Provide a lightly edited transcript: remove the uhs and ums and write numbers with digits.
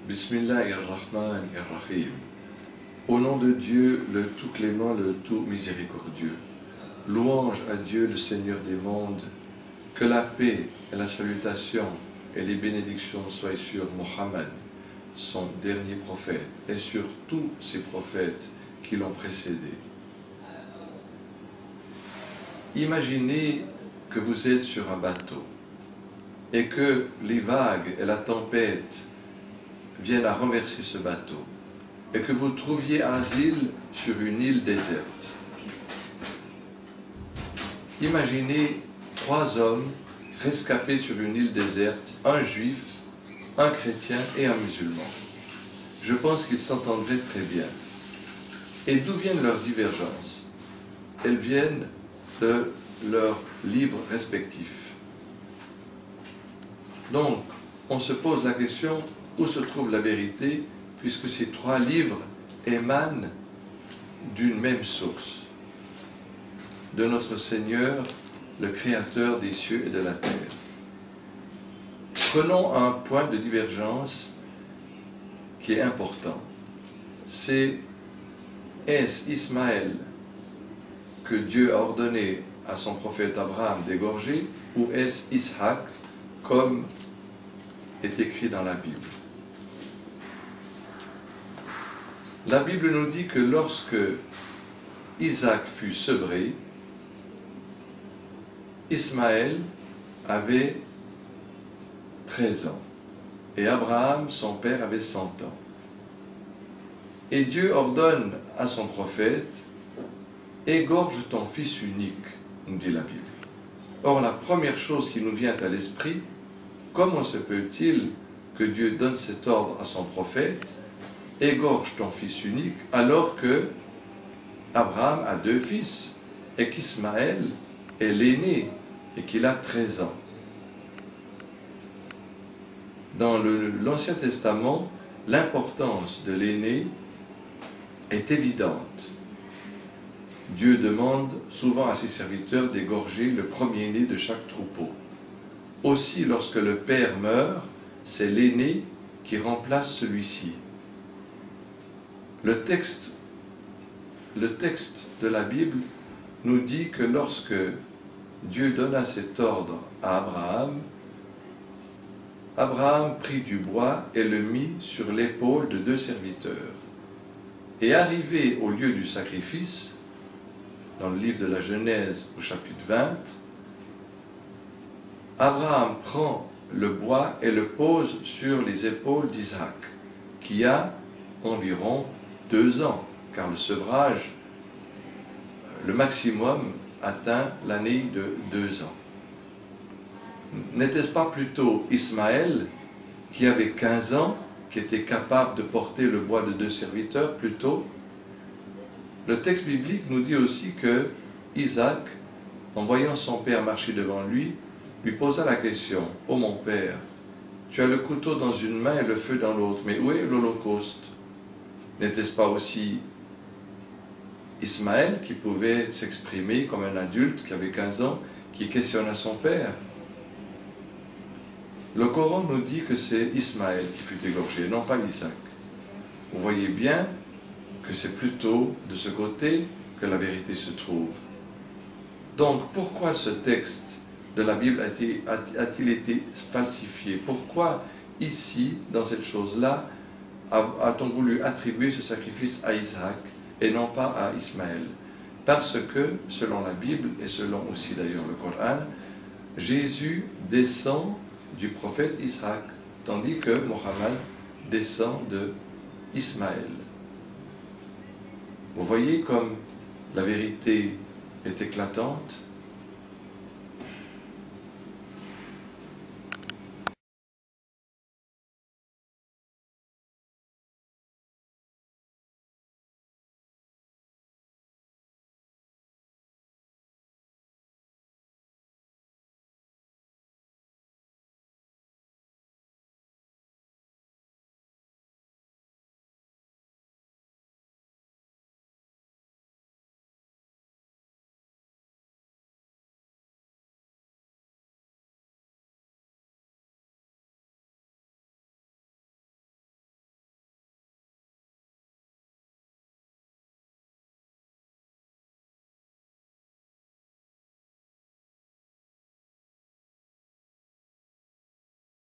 Bismillahirrahmanirrahim. Au nom de Dieu, le tout clément, le tout miséricordieux. Louange à Dieu, le Seigneur des mondes. Que la paix et la salutation et les bénédictions soient sur Mohammed, son dernier prophète, et sur tous ces prophètes qui l'ont précédé. Imaginez que vous êtes sur un bateau et que les vagues et la tempête viennent à renverser ce bateau et que vous trouviez asile sur une île déserte. Imaginez 3 hommes rescapés sur une île déserte, un juif, un chrétien et un musulman. Je pense qu'ils s'entendraient très bien. Et d'où viennent leurs divergences? Elles viennent de leurs livres respectifs. Donc, on se pose la question, où se trouve la vérité, puisque ces 3 livres émanent d'une même source, de notre Seigneur, le Créateur des cieux et de la terre. Prenons un point de divergence qui est important. C'est est-ce Ismaël que Dieu a ordonné à son prophète Abraham d'égorger, ou est-ce Isaac, comme est écrit dans la Bible? La Bible nous dit que lorsque Isaac fut sevré, Ismaël avait 13 ans et Abraham, son père, avait 100 ans. Et Dieu ordonne à son prophète: égorge ton fils unique, nous dit la Bible. Or, la première chose qui nous vient à l'esprit, comment se peut-il que Dieu donne cet ordre à son prophète, égorge ton fils unique, alors que Abraham a 2 fils et qu'Ismaël est l'aîné et qu'il a 13 ans. Dans l'Ancien Testament, l'importance de l'aîné est évidente. Dieu demande souvent à ses serviteurs d'égorger le premier-né de chaque troupeau. Aussi, lorsque le père meurt, c'est l'aîné qui remplace celui-ci. Le texte de la Bible nous dit que lorsque Dieu donna cet ordre à Abraham, Abraham prit du bois et le mit sur l'épaule de 2 serviteurs. Et arrivé au lieu du sacrifice, dans le livre de la Genèse au chapitre 20, Abraham prend le bois et le pose sur les épaules d'Isaac, qui a environ 2 ans, car le sevrage, le maximum, atteint l'année de 2 ans. N'était-ce pas plutôt Ismaël, qui avait 15 ans, qui était capable de porter le bois de 2 serviteurs plus tôt? Le texte biblique nous dit aussi que Isaac, en voyant son père marcher devant lui posa la question: « Oh mon père, tu as le couteau dans une main et le feu dans l'autre, mais où est l'Holocauste ?» N'était-ce pas aussi Ismaël qui pouvait s'exprimer comme un adulte qui avait 15 ans, qui questionna son père? Le Coran nous dit que c'est Ismaël qui fut égorgé, non pas Isaac. Vous voyez bien que c'est plutôt de ce côté que la vérité se trouve. Donc, pourquoi ce texte de la Bible a-t-il été falsifié? Pourquoi, ici, dans cette chose-là, a-t-on voulu attribuer ce sacrifice à Isaac et non pas à Ismaël? Parce que, selon la Bible, et selon aussi d'ailleurs le Coran, Jésus descend du prophète Isaac, tandis que Mohammed descend de Ismaël. Vous voyez comme la vérité est éclatante.